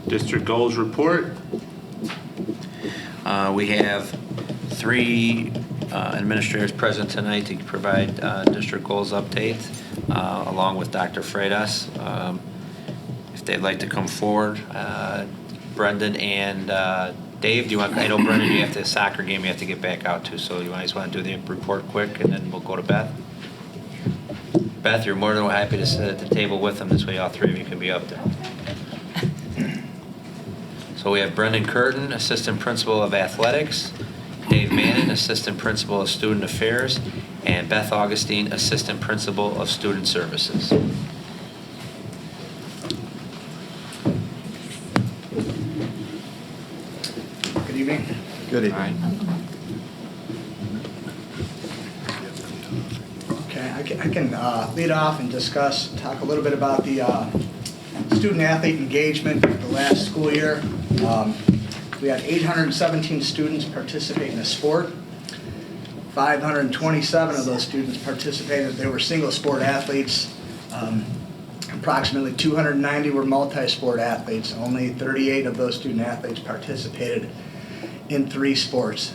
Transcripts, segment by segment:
District goals report. We have 3 administrators present tonight to provide district goals update, along with Dr. Freitas. If they'd like to come forward, Brendan and Dave, do you want? I know Brendan, you have the soccer game you have to get back out to, so you guys want to do the report quick, and then we'll go to Beth. Beth, you're more than happy to sit at the table with them. This way, all 3 of you can be up there. So we have Brendan Curtin, Assistant Principal of Athletics, Dave Mannon, Assistant Principal of Student Affairs, and Beth Augustine, Assistant Principal of Student Services. Good evening. Good All right. Okay, I can lead off and talk a little bit about the student-athlete engagement the last school year. We had 817 students participate in a sport. 527 of those students participated. They were single sport athletes. Approximately 290 were multi-sport athletes. Only 38 of those student athletes participated in 3 sports.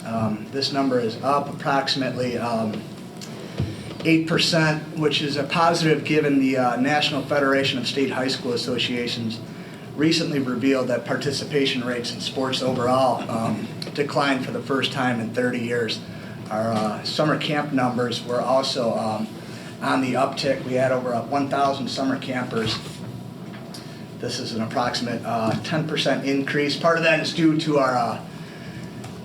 This number is up approximately 8%, which is a positive given the National Federation of State High School Associations recently revealed that participation rates in sports overall declined for the first time in 30 years. Our summer camp numbers were also on the uptick. We had over 1,000 summer campers. This is an approximate 10% increase. Part of that is due to our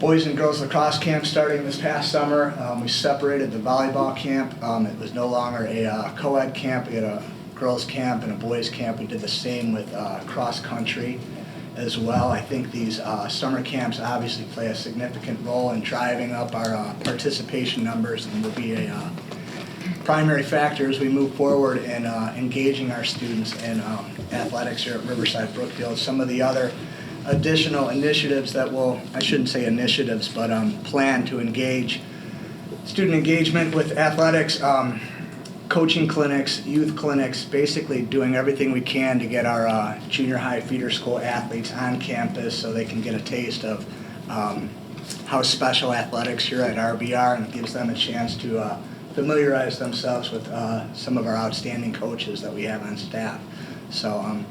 boys and girls lacrosse camp starting this past summer. We separated the volleyball camp. It was no longer a co-ed camp. We had a girls camp and a boys camp. We did the same with cross country as well. I think these summer camps obviously play a significant role in driving up our participation numbers and will be a primary factor as we move forward in engaging our students in athletics here at Riverside Brookfield. Some of the other additional initiatives that will, I shouldn't say initiatives, but plan to engage student engagement with athletics, coaching clinics, youth clinics, basically doing everything we can to get our junior high feeder school athletes on campus so they can get a taste of how special athletics here at RBR, and it gives them a chance to familiarize themselves with some of our outstanding coaches that we have on staff. So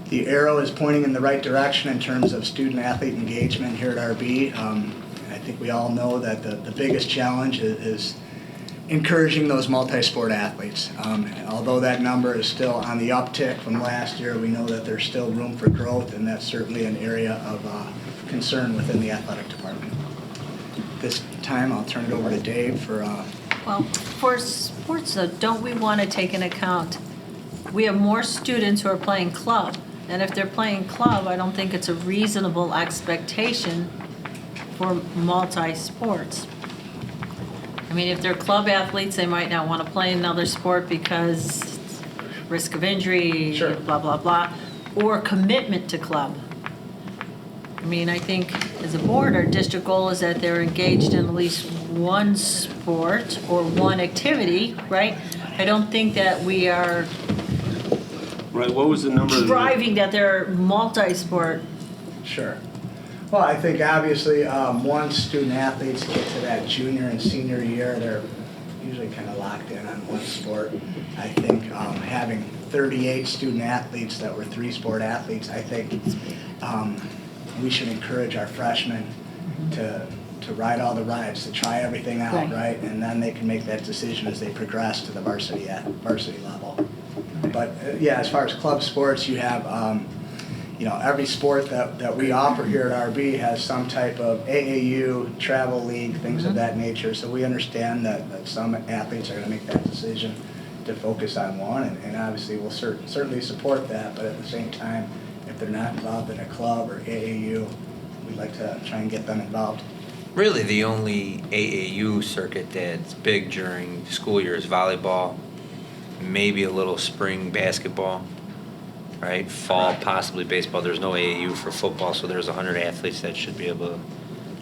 the arrow is pointing in the right direction in terms of student-athlete engagement here at RB. I think we all know that the biggest challenge is encouraging those multi-sport athletes. Although that number is still on the uptick from last year, we know that there's still room for growth, and that's certainly an area of concern within the athletic department. This time, I'll turn it over to Dave for... Well, for sports, though, don't we want to take into account, we have more students who are playing club, and if they're playing club, I don't think it's a reasonable expectation for multi-sports. I mean, if they're club athletes, they might not want to play another sport because risk of injury, Sure. blah, blah, blah, or commitment to club. I mean, I think as a board, our district goal is that they're engaged in at least one sport or one activity, right? I don't think that we are Right, what was the number? driving that they're multi-sport. Sure. Well, I think obviously once student athletes get to that junior and senior year, they're usually kind of locked in on one sport. I think having 38 student athletes that were 3-sport athletes, I think we should encourage our freshmen to ride all the rides, to try everything out, right? And then they can make that decision as they progress to the varsity level. But yeah, as far as club sports, you have every sport that we offer here at RB has some type of AAU, travel league, things of that nature. So we understand that some athletes are going to make that decision to focus on one, and obviously we'll certainly support that. But at the same time, if they're not involved in a club or AAU, we'd like to try and get them involved. Really, the only AAU circuit that's big during school year is volleyball, maybe a little spring basketball, right? Fall, possibly baseball. There's no AAU for football, so there's 100 athletes that should be able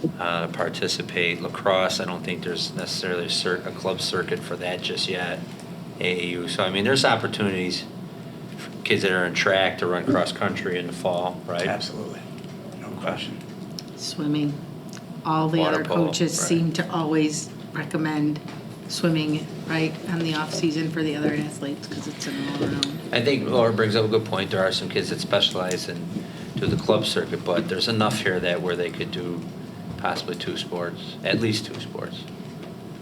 to participate. Lacrosse, I don't think there's necessarily a club circuit for that just yet. AAU. So, I mean, there's opportunities kids that are in track to run cross-country in the fall, right? Absolutely, no question. Swimming. All the Water other polo, coaches right. seem to always recommend swimming, right, on the off-season for the other athletes, because it's an all-around. I think Laura brings up a good point. There are some kids that specialize and do the club circuit, but there's enough here that where they could do possibly 2 sports, at least 2 sports,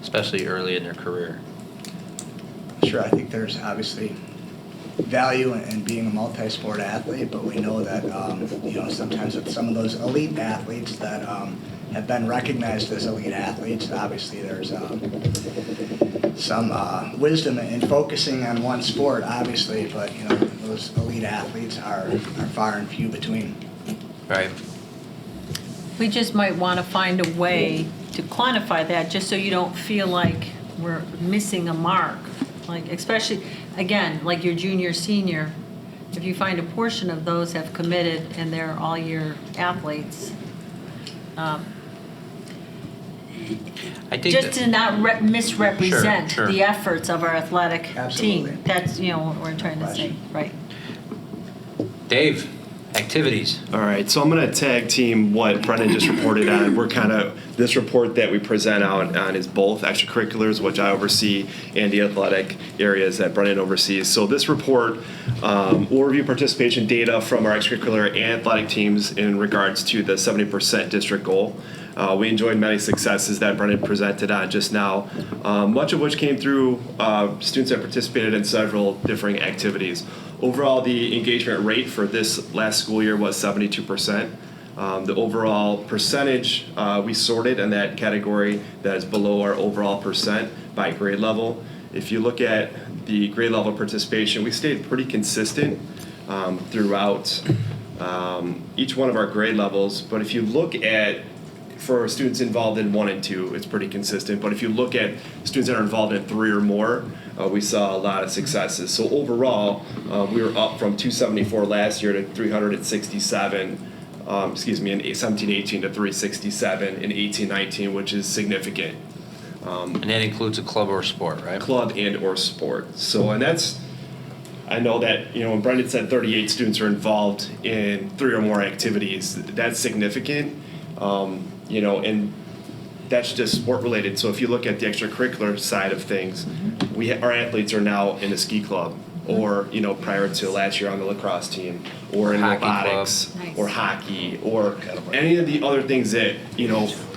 especially early in their career. Sure, I think there's obviously value in being a multi-sport athlete, but we know that, sometimes with some of those elite athletes that have been recognized as elite athletes, obviously there's some wisdom in focusing on one sport, obviously, but, those elite athletes are far and few between. Right. We just might want to find a way to quantify that, just so you don't feel like we're missing a mark. Like, especially, again, like your junior, senior, if you find a portion of those have committed and they're all-year athletes, I think just to not misrepresent Sure. the efforts of our athletic Absolutely. team. That's, what we're trying to say, right? Dave, activities. All right, so I'm going to tag team what Brendan just reported on. This report that we present out on is both extracurriculars, which I oversee, and the athletic areas that Brendan oversees. So this report will review participation data from our extracurricular and athletic teams in regards to the 70% district goal. We enjoyed many successes that Brendan presented on just now, much of which came through students that participated in several different activities. Overall, the engagement rate for this last school year was 72%. The overall percentage, we sorted in that category that is below our overall percent by grade level. If you look at the grade level participation, we stayed pretty consistent throughout each one of our grade levels. But if you look at, for students involved in 1 and 2, it's pretty consistent. But if you look at students that are involved in 3 or more, we saw a lot of successes. So overall, we were up from 274 last year to 367, in 17-18 to 367 in 18-19, which is significant. And that includes a club or sport, right? Club and or sport. So, and that's, I know that, when Brendan said 38 students are involved in 3 or more activities, that's significant, and that's just sport related. So if you look at the extracurricular side of things, our athletes are now in a ski club, or prior to last year on the lacrosse team, or in Hockey robotics, club. Nice. or hockey, or any of the other things that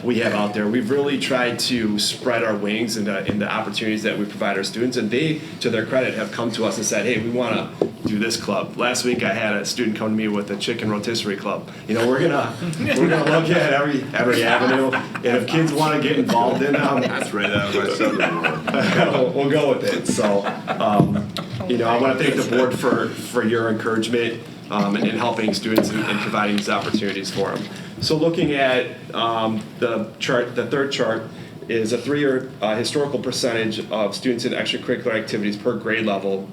we have out there. We've really tried to spread our wings in the opportunities that we provide our students, and they, to their credit, have come to us and said, "Hey, we want to do this club." Last week, I had a student come to me with a chicken rotisserie club. We're gonna look at every avenue, and if kids want to get involved in them, That's right out of my subdivision. we'll go with it. So, I want to thank the board for your encouragement in helping students and providing these opportunities for them. So, looking at the chart, the third chart is a 3-year historical percentage of students in extracurricular activities per grade level.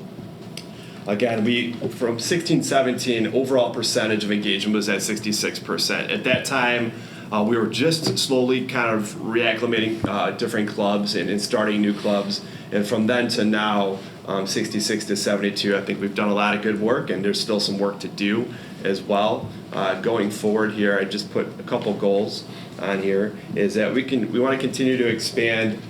Again, from 16-17, overall percentage of engagement was at 66%. At that time, we were just slowly kind of reacclimating different clubs and starting new clubs. And from then to now, 66 to 72, I think we've done a lot of good work, and there's still some work to do as well. Going forward here, I just put a couple goals on here, is that we want to continue to expand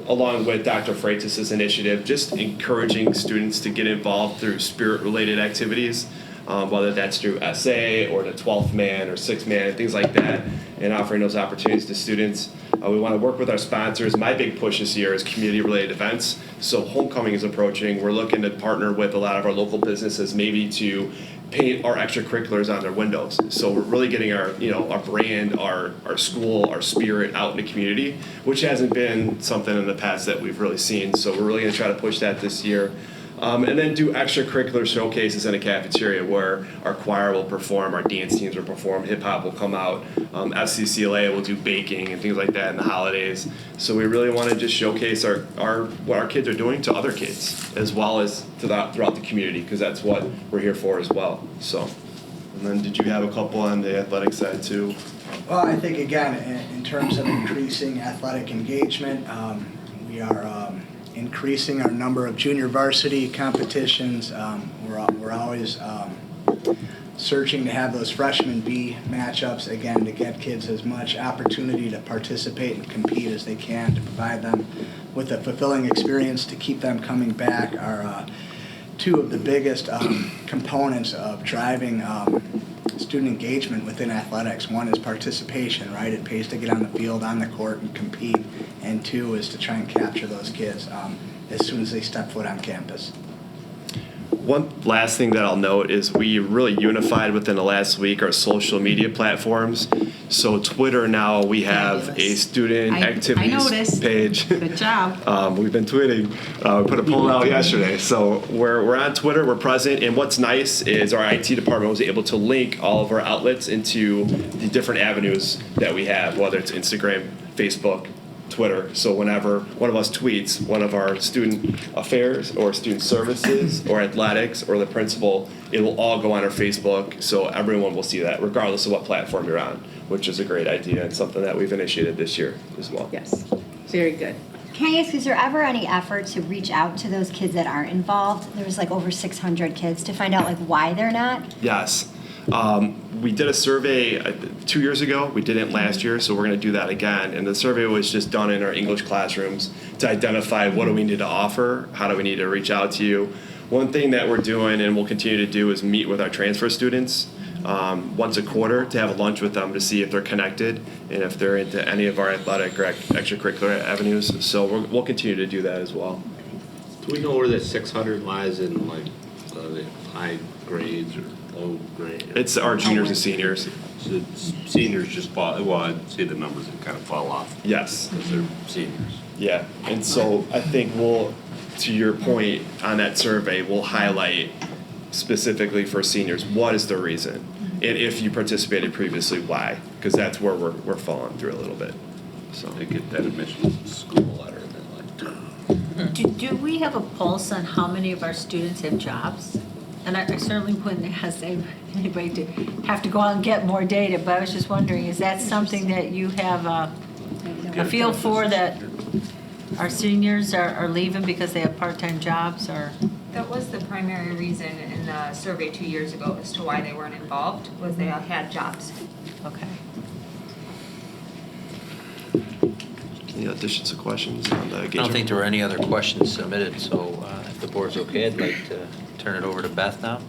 along with Dr. Freitas' initiative, just encouraging students to get involved through spirit-related activities, whether that's through SA or the 12th man or 6th man, and things like that, and offering those opportunities to students. We want to work with our sponsors. My big push this year is community-related events. So homecoming is approaching. We're looking to partner with a lot of our local businesses, maybe to paint our extracurriculars on their windows. So we're really getting our brand, our school, our spirit out in the community, which hasn't been something in the past that we've really seen. So we're really going to try to push that this year. And then do extracurricular showcases in a cafeteria where our choir will perform, our dance teams will perform, hip hop will come out, FCCLA will do baking and things like that in the holidays. So we really want to just showcase what our kids are doing to other kids, as well as throughout the community, because that's what we're here for as well. So, and then did you have a couple on the athletic side too? Well, I think, again, in terms of increasing athletic engagement, we are increasing our number of junior varsity competitions. We're always searching to have those freshman B matchups, again, to get kids as much opportunity to participate and compete as they can, to provide them with a fulfilling experience, to keep them coming back. Are two of the biggest components of driving student engagement within athletics. One is participation, right? It pays to get on the field, on the court, and compete. And two is to try and capture those kids as soon as they step foot on campus. One last thing that I'll note is we really unified within the last week our social media platforms. So Twitter now, we have a Fabulous. student I activities noticed. page. Good job. We've been tweeting. We put a poll out yesterday. So we're on Twitter. We're present. And what's nice is our IT department was able to link all of our outlets into the different avenues that we have, whether it's Instagram, Facebook, Twitter. So whenever one of us tweets, one of our student affairs or student services or athletics or the principal, it will all go on our Facebook. So everyone will see that regardless of what platform you're on, which is a great idea and something that we've initiated this year as well. Yes, very good. Can I ask, is there ever any effort to reach out to those kids that aren't involved? There was like over 600 kids to find out like why they're not? Yes. We did a survey 2 years ago. We did it last year, so we're going to do that again. And the survey was just done in our English classrooms to identify what do we need to offer, how do we need to reach out to you. One thing that we're doing and we'll continue to do is meet with our transfer students once a quarter to have a lunch with them to see if they're connected and if they're into any of our athletic or extracurricular avenues. So we'll continue to do that as well. Do we know where that 600 lies in, like, the high grades or low grade? It's our juniors and seniors. So seniors just fall, well, I'd say the numbers that kind of fall off Yes. because they're seniors. Yeah, and so I think to your point on that survey, we'll highlight specifically for seniors, what is the reason? And if you participated previously, why? Because that's where we're falling through a little bit. So They get that admission to school letter and then like, Do we have a pulse on how many of our students have jobs? And I certainly wouldn't ask anybody to have to go out and get more data, but I was just wondering, is that something that you have a feel for, that our seniors are leaving because they have part-time jobs, or? That was the primary reason in the survey 2 years ago as to why they weren't involved, was they all had jobs. Okay. any additions or questions on the engagement? I don't think there were any other questions submitted, so if the board's okay, I'd like to turn it over to Beth now.